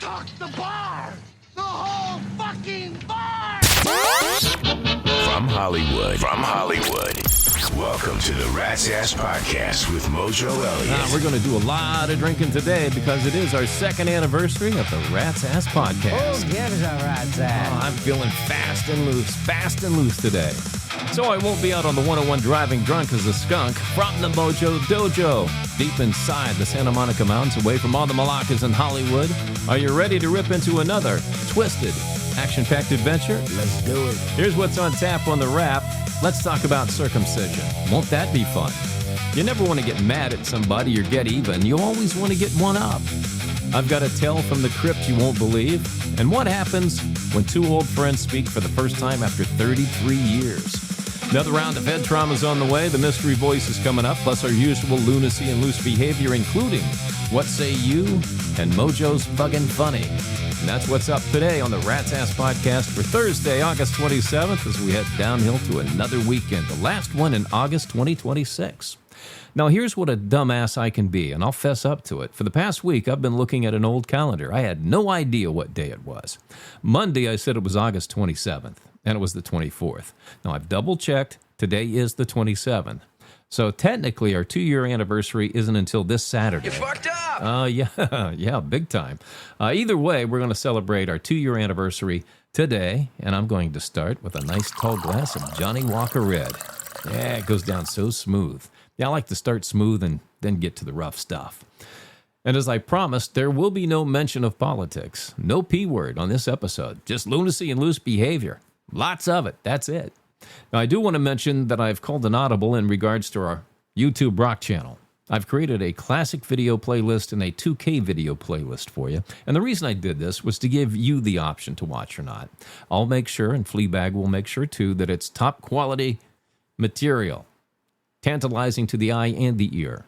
cocked the bar! The whole fucking bar! From Hollywood. Welcome to the Rat's Ass Podcast with Mojo Elliott. We're going to do a lot of drinking today because it is our second anniversary of the Rat's Ass Podcast. Who gives a rat's ass? I'm feeling fast and loose today. So I won't be out on the 101 driving drunk as a skunk from the Mojo Dojo, deep inside the Santa Monica Mountains, away from all the Malakas in Hollywood. Are you ready to rip into another twisted, action-packed adventure? Let's do it. Here's what's on tap on the Wrap. Let's talk about circumcision. Won't that be fun? You never want to get mad at somebody or get even. You always want to get one up. I've got a tale from the crypt you won't believe. And what happens when two old friends speak for the first time after 33 years? Another round of head trauma's on the way. The mystery voice is coming up, plus our usual lunacy and loose behavior, including What Say You and Mojo's Fucking Funny. And that's what's up today on the Rat's Ass Podcast for Thursday, August 27th, as we head downhill to another weekend, the last one in August 2026. Now, here's what a dumbass I can be, and I'll fess up to it. For the past week, I've been looking at an old calendar. I had no idea what day it was. Monday, I said it was August 27th, and it was the 24th. Now, I've double-checked. Today is the 27th. So technically, our 2-year anniversary isn't until this Saturday. You fucked up! Yeah, big time. Either way, we're going to celebrate our 2-year anniversary today, and I'm going to start with a nice tall glass of Johnny Walker Red. Yeah, it goes down so smooth. Yeah, I like to start smooth and then get to the rough stuff. And as I promised, there will be no mention of politics. No P word on this episode. Just lunacy and loose behavior. Lots of it. That's it. Now, I do want to mention that I've called an audible in regards to our YouTube Rock channel. I've created a classic video playlist and a 2K video playlist for you. And the reason I did this was to give you the option to watch or not. I'll make sure, and Fleabag will make sure too, that it's top quality material. Tantalizing to the eye and the ear.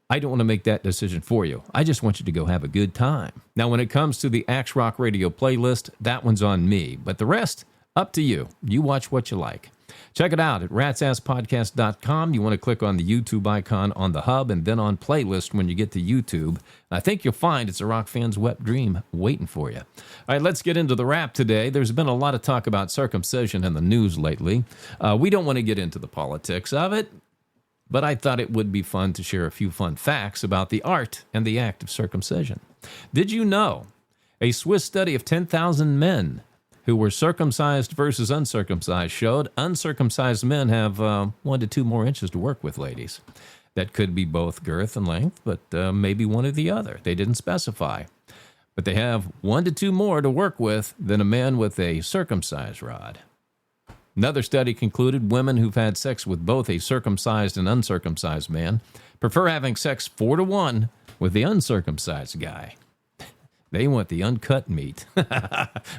I don't want to make that decision for you. I just want you to go have a good time. Now, when it comes to the Axe Rock Radio playlist, that one's on me. But the rest, up to you. You watch what you like. Check it out at ratsasspodcast.com. You want to click on the YouTube icon on the hub and then on playlist when you get to YouTube. I think you'll find it's a rock fan's wet dream waiting for you. All right, let's get into the Wrap today. There's been a lot of talk about circumcision in the news lately. We don't want to get into the politics of it, but I thought it would be fun to share a few fun facts about the art and the act of circumcision. Did you know a Swiss study of 10,000 men who were circumcised versus uncircumcised showed uncircumcised men have 1 to 2 more inches to work with, ladies. That could be both girth and length, but maybe one or the other. They didn't specify. But they have 1 to 2 more to work with than a man with a circumcised rod. Another study concluded women who've had sex with both a circumcised and uncircumcised man prefer having sex 4 to 1 with the uncircumcised guy. They want the uncut meat.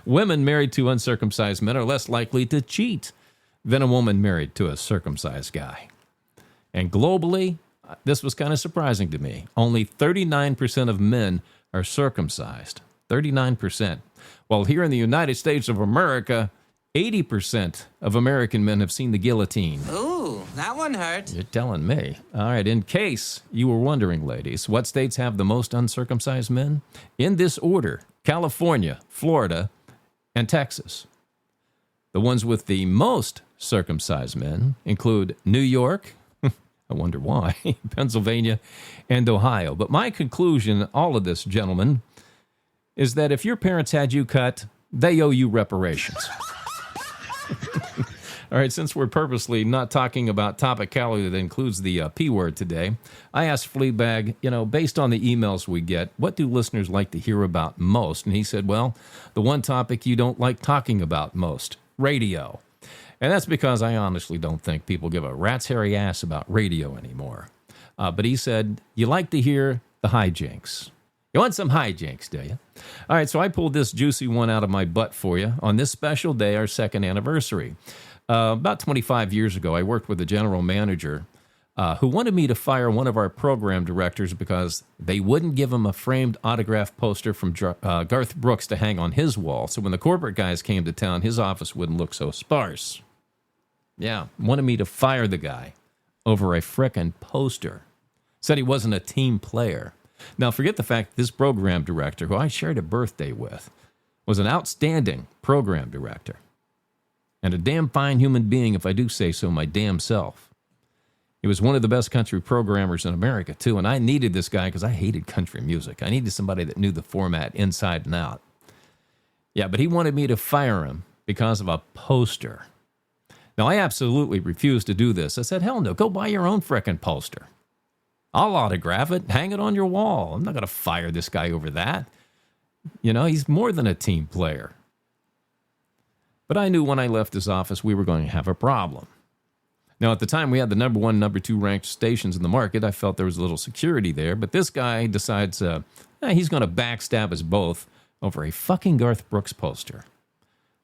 Women married to uncircumcised men are less likely to cheat than a woman married to a circumcised guy. And globally, this was kind of surprising to me. Only 39% of men are circumcised. 39%. While here in the United States of America, 80% of American men have seen the guillotine. Ooh, that one hurt. You're telling me. All right, in case you were wondering, ladies, what states have the most uncircumcised men? In this order, California, Florida, and Texas. The ones with the most circumcised men include New York, I wonder why, Pennsylvania, and Ohio. But my conclusion in all of this, gentlemen, is that if your parents had you cut, they owe you reparations. All right, since we're purposely not talking about topicality that includes the P word today, I asked Fleabag, based on the emails we get, what do listeners like to hear about most? And he said, well, the one topic you don't like talking about most, radio. And that's because I honestly don't think people give a rat's hairy ass about radio anymore. But he said, you like to hear the hijinks. You want some hijinks, do you? All right, so I pulled this juicy one out of my butt for you on this special day, our second anniversary. About 25 years ago, I worked with a general manager who wanted me to fire one of our program directors because they wouldn't give him a framed autograph poster from Garth Brooks to hang on his wall. So when the corporate guys came to town, his office wouldn't look so sparse. Yeah, wanted me to fire the guy over a frickin' poster. Said he wasn't a team player. Now, forget the fact this program director, who I shared a birthday with, was an outstanding program director. And a damn fine human being, if I do say so my damn self. He was one of the best country programmers in America, too, and I needed this guy because I hated country music. I needed somebody that knew the format inside and out. Yeah, but he wanted me to fire him because of a poster. Now, I absolutely refused to do this. I said, hell no, go buy your own frickin' poster. I'll autograph it, hang it on your wall. I'm not going to fire this guy over that. You know, he's more than a team player. But I knew when I left his office we were going to have a problem. Now, at the time, we had the number 1, number 2 ranked stations in the market. I felt there was a little security there. But this guy decides he's going to backstab us both over a fucking Garth Brooks poster.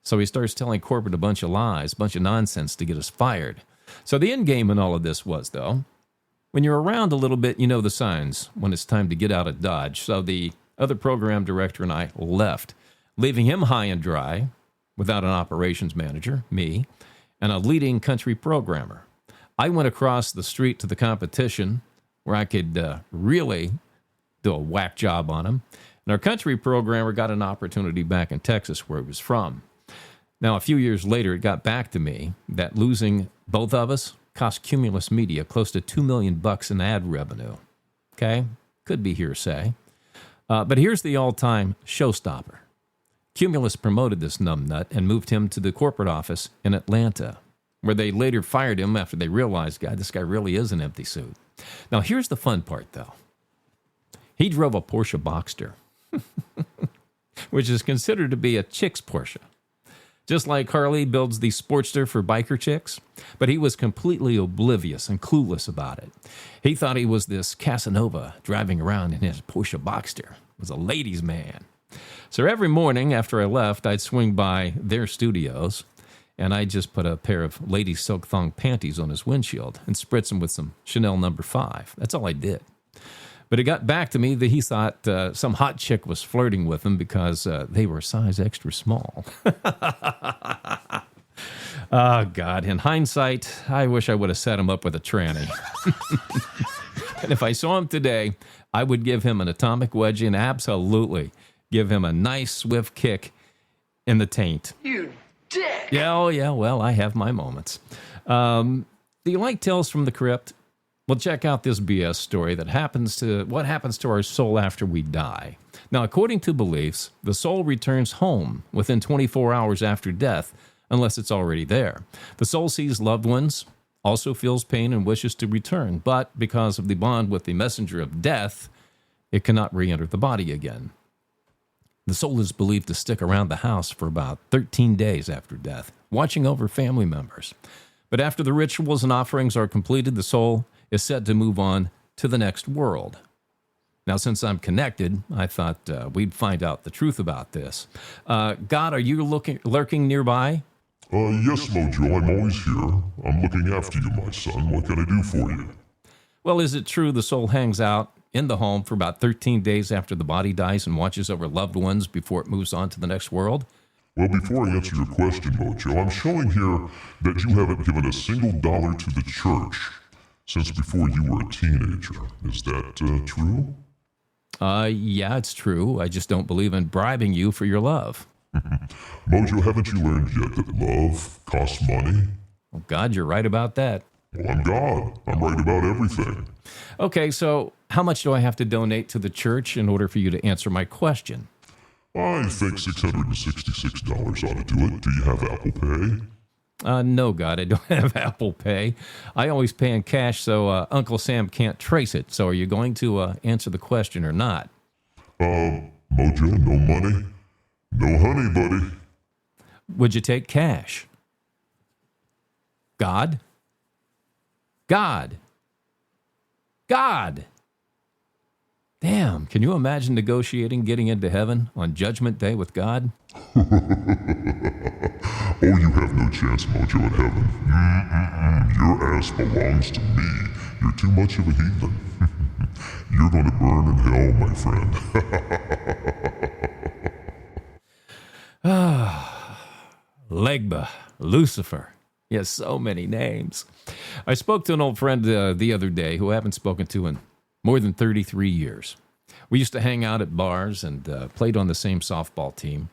So he starts telling corporate a bunch of lies, a bunch of nonsense to get us fired. So the end game in all of this was, though, when you're around a little bit, you know the signs when it's time to get out of Dodge. So the other program director and I left, leaving him high and dry without an operations manager, me, and a leading country programmer. I went across the street to the competition where I could really do a whack job on him. And our country programmer got an opportunity back in Texas where he was from. Now, a few years later, it got back to me that losing both of us cost Cumulus Media close to $2 million in ad revenue. Okay? Could be hearsay. But here's the all-time showstopper. Cumulus promoted this numbnut and moved him to the corporate office in Atlanta, where they later fired him after they realized, God, this guy really is an empty suit. Now, here's the fun part, though. He drove a Porsche Boxster, which is considered to be a chick's Porsche. Just like Harley builds the Sportster for biker chicks, but he was completely oblivious and clueless about it. He thought he was this Casanova driving around in his Porsche Boxster. He was a ladies' man. So every morning after I left, I'd swing by their studios, and I'd just put a pair of ladies' silk thong panties on his windshield and spritz him with some Chanel No. 5. That's all I did. But it got back to me that he thought some hot chick was flirting with him because they were size extra small. Oh, God. In hindsight, I wish I would have set him up with a tranny. And if I saw him today, I would give him an atomic wedgie and absolutely give him a nice, swift kick in the taint. You dick! Yeah, oh, yeah, well, I have my moments. Do you like Tales from the Crypt? Well, check out this BS story that happens to our soul after we die. Now, according to beliefs, the soul returns home within 24 hours after death, unless it's already there. The soul sees loved ones, also feels pain and wishes to return, but because of the bond with the messenger of death, it cannot re-enter the body again. The soul is believed to stick around the house for about 13 days after death, watching over family members. But after the rituals and offerings are completed, the soul is said to move on to the next world. Now, since I'm connected, I thought we'd find out the truth about this. God, are you lurking nearby? Yes, Mojo, I'm always here. I'm looking after you, my son. What can I do for you? Well, is it true the soul hangs out in the home for about 13 days after the body dies and watches over loved ones before it moves on to the next world? Well, before I answer your question, Mojo, I'm showing here that you haven't given a single dollar to the church since before you were a teenager. Is that true? Yeah, it's true. I just don't believe in bribing you for your love. Mojo, haven't you learned yet that love costs money? Oh, God, you're right about that. Well, I'm God. I'm right about everything. Okay, so how much do I have to donate to the church in order for you to answer my question? I think $666 ought to do it. Do you have Apple Pay? No, God, I don't have Apple Pay. I always pay in cash, so Uncle Sam can't trace it. So are you going to answer the question or not? Mojo, no money, no honey, buddy. Would you take cash? God? God! God! Damn, can you imagine negotiating getting into heaven on Judgment Day with God? Oh, you have no chance, Mojo, in heaven. Your ass belongs to me. You're too much of a heathen. You're going to burn in hell, my friend. Legba, Lucifer. Yes, so many names. I spoke to an old friend the other day who I haven't spoken to in more than 33 years. We used to hang out at bars and played on the same softball team.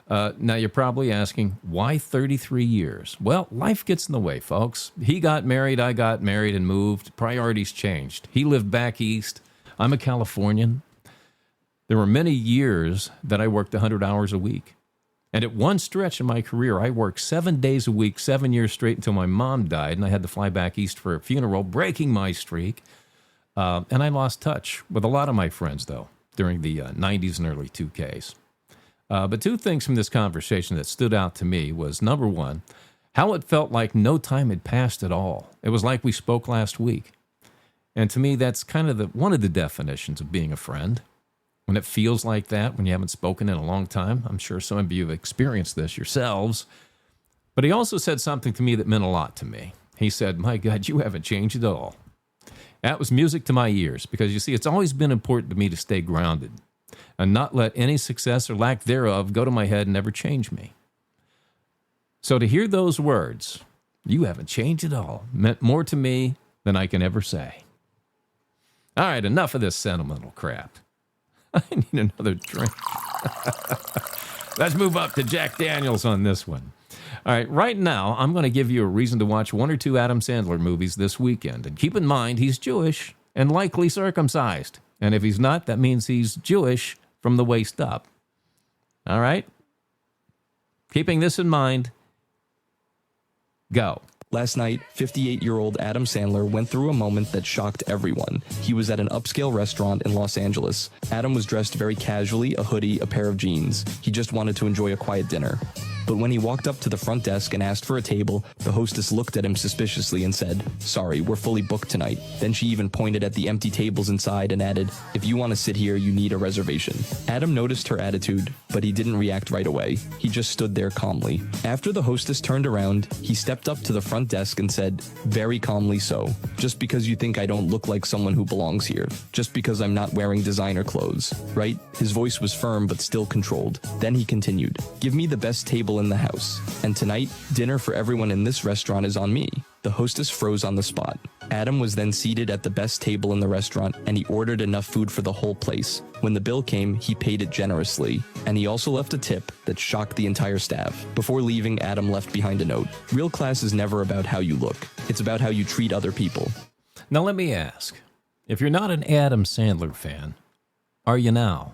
Now, you're probably asking, why 33 years? Well, life gets in the way, folks. He got married, I got married and moved. Priorities changed. He lived back east. I'm a Californian. There were many years that I worked 100 hours a week. And at one stretch in my career, I worked 7 days a week, 7 years straight until my mom died, and I had to fly back east for a funeral, breaking my streak. And I lost touch with a lot of my friends, though, during the 90s and early 2Ks. But two things from this conversation that stood out to me was, number one, how it felt like no time had passed at all. It was like we spoke last week. And to me, that's kind of one of the definitions of being a friend. When it feels like that, when you haven't spoken in a long time. I'm sure some of you have experienced this yourselves. But he also said something to me that meant a lot to me. He said, my God, you haven't changed at all. That was music to my ears, because you see, it's always been important to me to stay grounded and not let any success or lack thereof go to my head and never change me. So to hear those words, you haven't changed at all, meant more to me than I can ever say. All right, enough of this sentimental crap. I need another drink. Let's move up to Jack Daniels on this one. All right, right now, I'm going to give you a reason to watch one or two Adam Sandler movies this weekend. And keep in mind, he's Jewish and likely circumcised. And if he's not, that means he's Jewish from the waist up. All right? Keeping this in mind, go. Last night, 58-year-old Adam Sandler went through a moment that shocked everyone. He was at an upscale restaurant in Los Angeles. Adam was dressed very casually, a hoodie, a pair of jeans. He just wanted to enjoy a quiet dinner. But when he walked up to the front desk and asked for a table, the hostess looked at him suspiciously and said, "Sorry, we're fully booked tonight." Then she even pointed at the empty tables inside and added, "If you want to sit here, you need a reservation." Adam noticed her attitude, but he didn't react right away. He just stood there calmly. After the hostess turned around, he stepped up to the front desk and said, very calmly so, "Just because you think I don't look like someone who belongs here. Just because I'm not wearing designer clothes, right?" His voice was firm but still controlled. Then he continued, "Give me the best table in the house. And tonight, dinner for everyone in this restaurant is on me." The hostess froze on the spot. Adam was then seated at the best table in the restaurant, and he ordered enough food for the whole place. When the bill came, he paid it generously, and he also left a tip that shocked the entire staff. Before leaving, Adam left behind a note. Real class is never about how you look. It's about how you treat other people. Now let me ask, if you're not an Adam Sandler fan, are you now?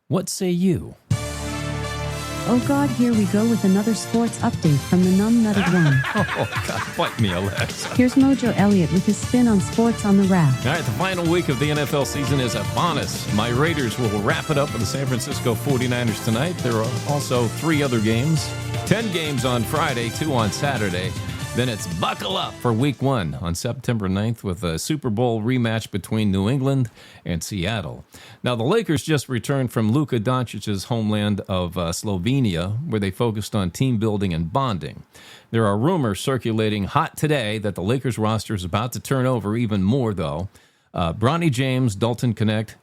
What say you? Oh God, here we go with another sports update from the numb-nutted one. Oh, God, bite me, Alexa. Here's Mojo Elliott with his spin on sports on the wrap. All right, the final week of the NFL season is upon us. My Raiders will wrap it up with the San Francisco 49ers tonight. There are also 3 other games, 10 games on Friday, 2 on Saturday. Then it's buckle up for week 1 on September 9th with a Super Bowl rematch between New England and Seattle. Now, the Lakers just returned from Luka Doncic's homeland of Slovenia, where they focused on team building and bonding. There are rumors circulating hot today that the Lakers roster is about to turn over even more, though. Bronny James, Dalton Knecht,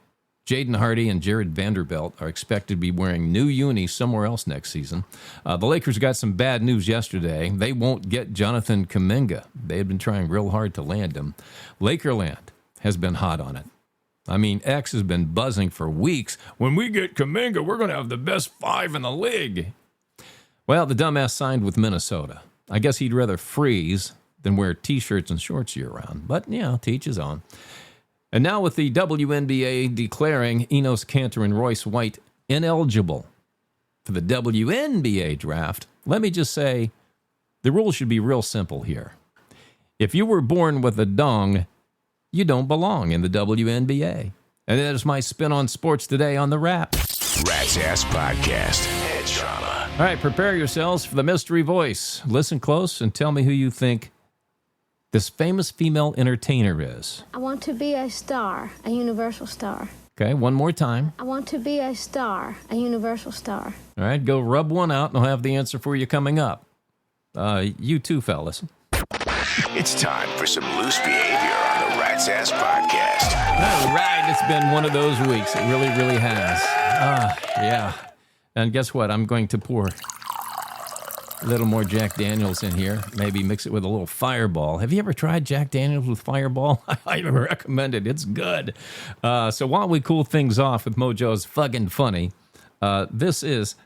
Jaden Hardy, and Jared Vanderbilt are expected to be wearing new unis somewhere else next season. The Lakers got some bad news yesterday. They won't get Jonathan Kuminga. They had been trying real hard to land him. Lakerland has been hot on it. I mean, X has been buzzing for weeks. When we get Kuminga, we're going to have the best 5 in the league. Well, the dumbass signed with Minnesota. I guess he'd rather freeze than wear T-shirts and shorts year-round. But, yeah, to each his own. And now with the WNBA declaring Enos Kanter and Royce White ineligible for the WNBA draft, let me just say the rules should be real simple here. If you were born with a dong, you don't belong in the WNBA. And that is my spin on sports today on The Wrap. Rat's Ass Podcast. Head trauma. All right, prepare yourselves for the mystery voice. Listen close and tell me who you think this famous female entertainer is. I want to be a star, a universal star. Okay, one more time. I want to be a star, a universal star. All right, go rub one out and I'll have the answer for you coming up. You too, fellas. It's time for some loose behavior on the Rat's Ass Podcast. All right, it's been one of those weeks. It really, really has. Yeah. And guess what? I'm going to pour A little more Jack Daniels in here. Maybe mix it with a little Fireball. Have you ever tried Jack Daniels with Fireball? I highly recommend it. It's good. So while we cool things off with Mojo's Fucking Funny, this is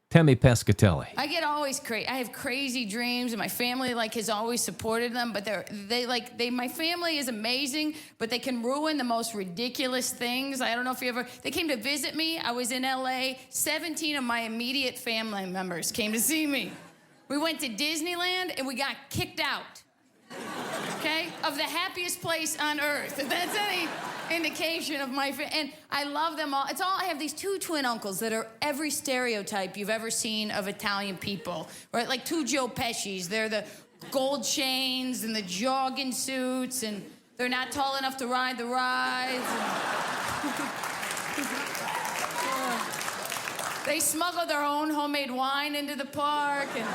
Temi Pescatelli. I get always crazy. I have crazy dreams, and my family has always supported them. But my family is amazing, but they can ruin the most ridiculous things. I don't know if you ever. They came to visit me. I was in L.A. 17 of my immediate family members came to see me. We went to Disneyland and we got kicked out. Okay, of the happiest place on earth. If that's any indication of my and I love them all. It's all I have these two twin uncles that are every stereotype you've ever seen of Italian people, right? Like two Joe Pesci's. They're the gold chains and the jogging suits, and they're not tall enough to ride the rides. They smuggle their own homemade wine into the park, and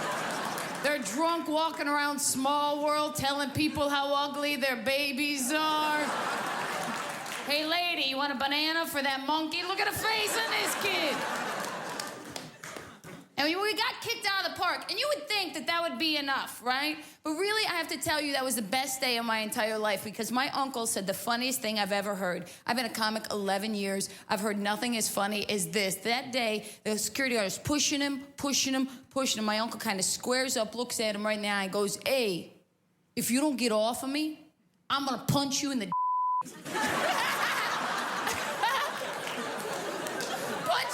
they're drunk walking around Small World telling people how ugly their babies are. Hey, lady, you want a banana for that monkey? Look at the face on this kid. And we got kicked out of the park, and you would think that would be enough, right? But really, I have to tell you, that was the best day of my entire life, because my uncle said the funniest thing I've ever heard. I've been a comic 11 years. I've heard nothing as funny as this. That day, the security guard was pushing him. My uncle kind of squares up, looks at him right now, and goes, "Hey, if you don't get off of me, I'm going to punch you in the punch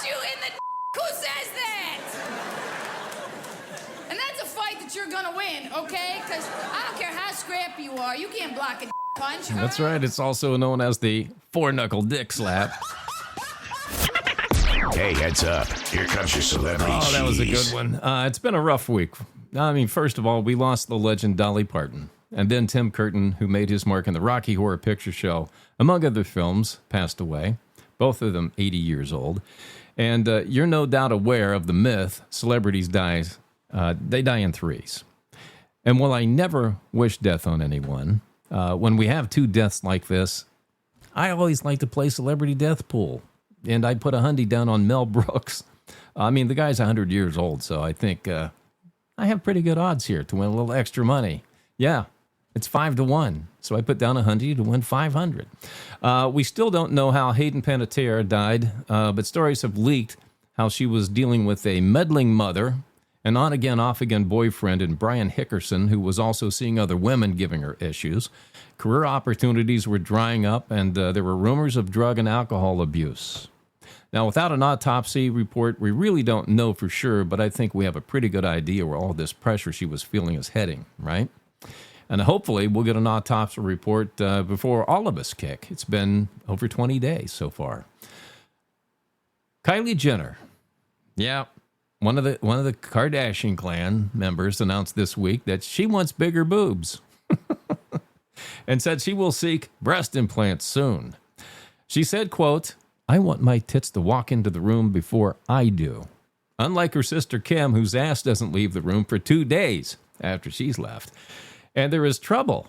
you in the Who says that? And that's a fight that you're gonna win, okay? Because I don't care how scrappy you are, you can't block a punch. That's right. It's also known as the four-knuckle dick slap. Hey, heads up. Here comes your celebrity cheese. Oh, that was a good one. It's been a rough week. I mean, first of all, we lost the legend Dolly Parton. And then Tim Curtin, who made his mark in the Rocky Horror Picture Show, among other films, passed away. Both of them 80 years old. And you're no doubt aware of the myth, celebrities they die in threes. And while I never wish death on anyone, when we have two deaths like this, I always like to play celebrity death pool. And I put $100 down on Mel Brooks. I mean, the guy's 100 years old, so I think I have pretty good odds here to win a little extra money. Yeah, it's 5-1. So I put down $100 to win $500. We still don't know how Hayden Panettiere died, but stories have leaked how she was dealing with a meddling mother, an on-again, off-again boyfriend, and Brian Hickerson, who was also seeing other women giving her issues. Career opportunities were drying up, and there were rumors of drug and alcohol abuse. Now, without an autopsy report, we really don't know for sure, but I think we have a pretty good idea where all this pressure she was feeling is heading, right? And hopefully we'll get an autopsy report before all of us kick. It's been over 20 days so far. Kylie Jenner. Yeah, one of the Kardashian clan members announced this week that she wants bigger boobs and said she will seek breast implants soon. She said, quote, "I want my tits to walk into the room before I do." Unlike her sister Kim, whose ass doesn't leave the room for 2 days after she's left. And there is trouble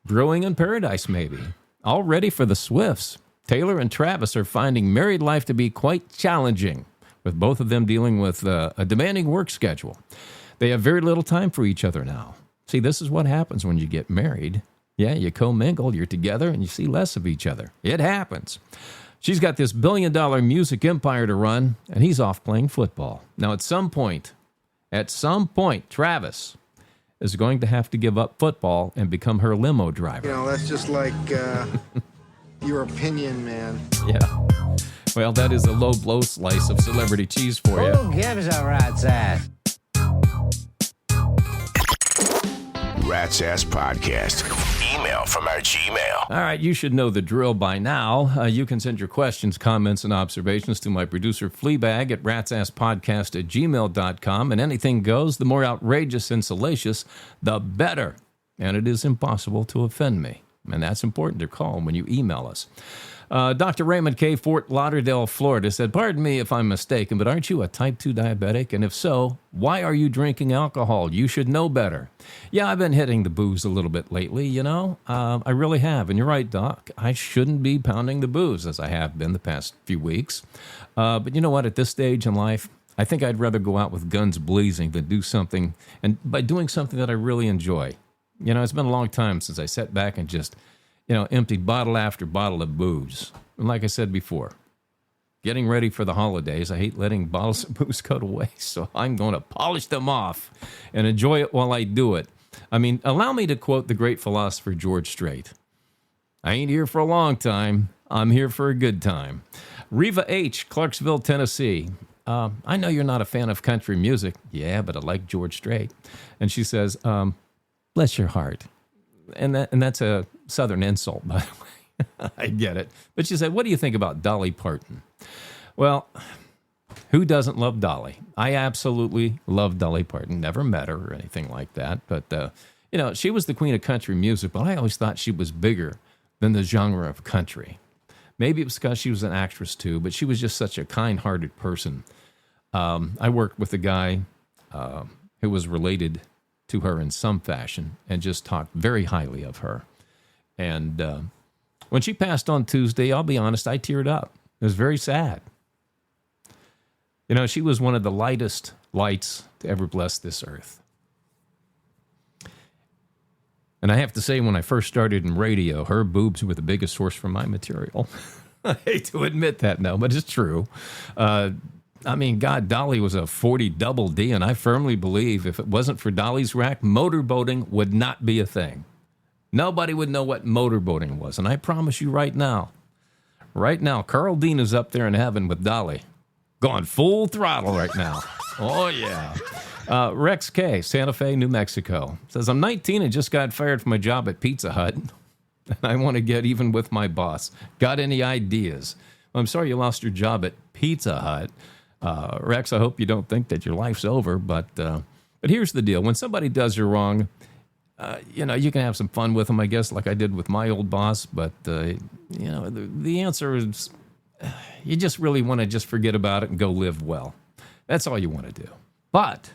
brewing in paradise, maybe. All ready for the Swifts. Taylor and Travis are finding married life to be quite challenging, with both of them dealing with a demanding work schedule. They have very little time for each other now. See, this is what happens when you get married. Yeah, you commingle, you're together, and you see less of each other. It happens. She's got this billion-dollar music empire to run, and he's off playing football. Now, at some point, Travis is going to have to give up football and become her limo driver. You know, that's just like your opinion, man. Yeah. Well, that is a low blow slice of celebrity cheese for you. Who gives a rat's ass? Rat's Ass Podcast. Email from our Gmail. All right, you should know the drill by now. You can send your questions, comments, and observations to my producer, Fleabag, at ratsasspodcast@gmail.com. And anything goes. The more outrageous and salacious, the better. And it is impossible to offend me. And that's important to call when you email us. Dr. Raymond K., Fort Lauderdale, Florida, said, "Pardon me if I'm mistaken, but aren't you a type 2 diabetic? And if so, why are you drinking alcohol? You should know better." Yeah, I've been hitting the booze a little bit lately, you know. I really have. And you're right, Doc. I shouldn't be pounding the booze as I have been the past few weeks. But you know what? At this stage in life, I think I'd rather go out with guns blazing than do something, and by doing something that I really enjoy. You know, it's been a long time since I sat back and just, emptied bottle after bottle of booze. And like I said before, getting ready for the holidays, I hate letting bottles of booze go to waste, so I'm going to polish them off and enjoy it while I do it. I mean, allow me to quote the great philosopher George Strait. I ain't here for a long time. I'm here for a good time. Reva H., Clarksville, Tennessee. I know you're not a fan of country music. Yeah, but I like George Strait. And she says, bless your heart. And that's a Southern insult, by the way. I get it. But she said, what do you think about Dolly Parton? Well, who doesn't love Dolly? I absolutely love Dolly Parton. Never met her or anything like that. But, she was the queen of country music, but I always thought she was bigger than the genre of country. Maybe it was because she was an actress too, but she was just such a kind-hearted person. I worked with a guy who was related to her in some fashion and just talked very highly of her. And when she passed on Tuesday, I'll be honest, I teared up. It was very sad. She was one of the lightest lights to ever bless this earth. And I have to say, when I first started in radio, her boobs were the biggest source for my material. I hate to admit that now, but it's true. Dolly was a 40 double D, and I firmly believe if it wasn't for Dolly's rack, motorboating would not be a thing. Nobody would know what motorboating was, and I promise you right now, Carl Dean is up there in heaven with Dolly, going full throttle right now. Oh, yeah. Rex K., Santa Fe, New Mexico, says, I'm 19 and just got fired from my job at Pizza Hut, and I want to get even with my boss. Got any ideas? Well, I'm sorry you lost your job at Pizza Hut. Rex, I hope you don't think that your life's over, but here's the deal. When somebody does you wrong, you can have some fun with them, I guess, like I did with my old boss, but, the answer is you just really want to just forget about it and go live well. That's all you want to do. But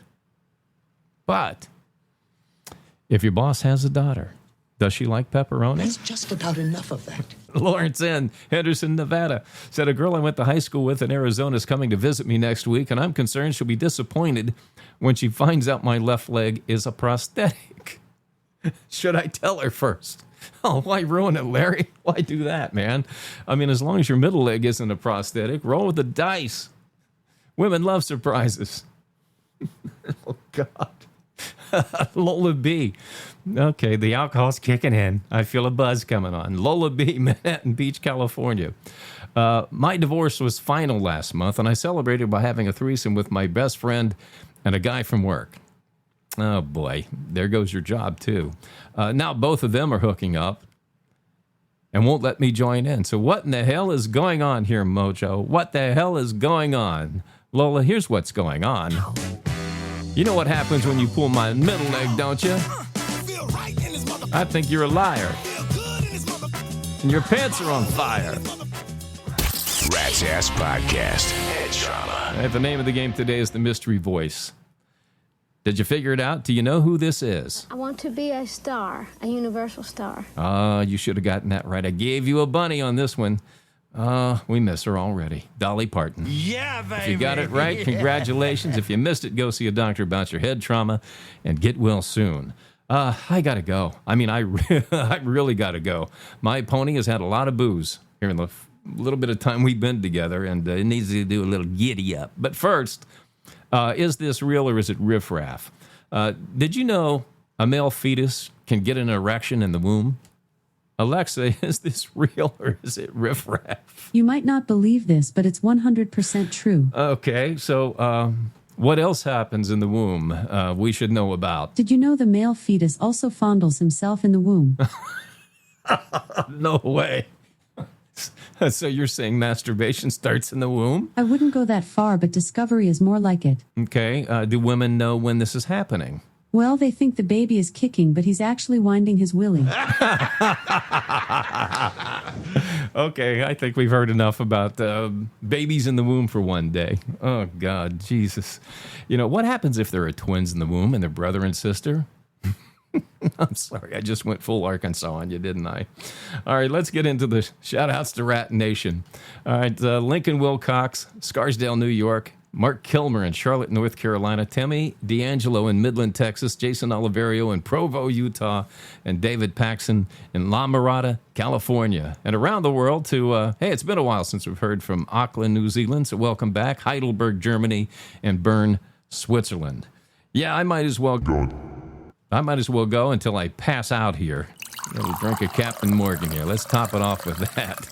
if your boss has a daughter, does she like pepperoni? That's just about enough of that. Lawrence N., Henderson, Nevada, said a girl I went to high school with in Arizona is coming to visit me next week, and I'm concerned she'll be disappointed when she finds out my left leg is a prosthetic. Should I tell her first? Oh, why ruin it, Larry? Why do that, man? I mean, as long as your middle leg isn't a prosthetic, roll with the dice. Women love surprises. Oh, God. Lola B. Okay, the alcohol's kicking in. I feel a buzz coming on. Lola B., Manhattan Beach, California. My divorce was final last month, and I celebrated by having a threesome with my best friend and a guy from work. Oh, boy. There goes your job, too. Now both of them are hooking up and won't let me join in. So what in the hell is going on here, Mojo? What the hell is going on? Lola, here's what's going on. You know what happens when you pull my middle leg, don't you? I think you're a liar. And your pants are on fire. Rat's Ass Podcast. Head Trauma. The name of the game today is The Mystery Voice. Did you figure it out? Do you know who this is? I want to be a star, a universal star. You should have gotten that right. I gave you a bunny on this one. We miss her already. Dolly Parton. Yeah, baby. If you got it right, congratulations. If you missed it, go see a doctor about your head trauma and get well soon. I got to go. I mean, I really got to go. My pony has had a lot of booze here in the little bit of time we've been together, and it needs to do a little giddy up. But first, is this real or is it riffraff? Did you know a male fetus can get an erection in the womb? Alexa, is this real or is it riffraff? You might not believe this, but it's 100% true. Okay, so what else happens in the womb we should know about? Did you know the male fetus also fondles himself in the womb? No way. So you're saying masturbation starts in the womb? I wouldn't go that far, but discovery is more like it. Okay, do women know when this is happening? Well, they think the baby is kicking, but he's actually winding his willy. Okay, I think we've heard enough about babies in the womb for one day. Oh, God, Jesus. You know, what happens if there are twins in the womb and they're brother and sister? I'm sorry, I just went full Arkansas on you, didn't I? All right, let's get into the shout-outs to Rat Nation. All right, Lincoln Wilcox, Scarsdale, New York. Mark Kilmer in Charlotte, North Carolina, Timmy D'Angelo in Midland, Texas, Jason Oliverio in Provo, Utah, and David Paxson in La Mirada, California. And around the world to, hey, it's been a while since we've heard from Auckland, New Zealand, so welcome back, Heidelberg, Germany, and Bern, Switzerland. Yeah, I might as well go until I pass out here. We'll drink a Captain Morgan here. Let's top it off with that.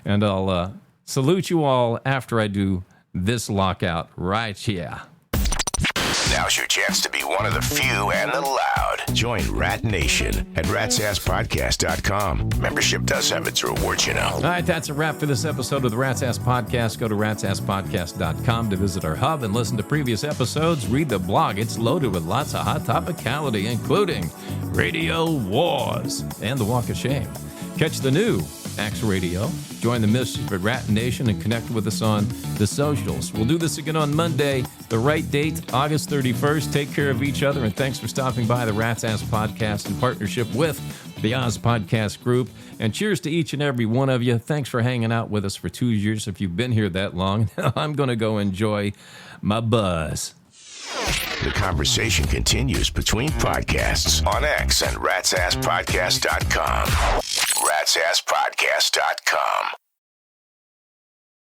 And I'll salute you all after I do this lockout right here. Now's your chance to be one of the few and the loud. Join Rat Nation at ratsasspodcast.com. Membership does have its rewards, you know. All right, that's a wrap for this episode of the Rat's Ass Podcast. Go to ratsasspodcast.com to visit our hub and listen to previous episodes. Read the blog. It's loaded with lots of hot topicality, including Radio Wars and the Walk of Shame. Catch the new Axe Radio. Join the mischief at Rat Nation and connect with us on the socials. We'll do this again on Monday. The right date, August 31st. Take care of each other, and thanks for stopping by the Rat's Ass Podcast in partnership with the Oz Podcast Group. And cheers to each and every one of you. Thanks for hanging out with us for 2 years. If you've been here that long, I'm going to go enjoy my buzz. The conversation continues between podcasts on X and ratsasspodcast.com. ratsasspodcast.com.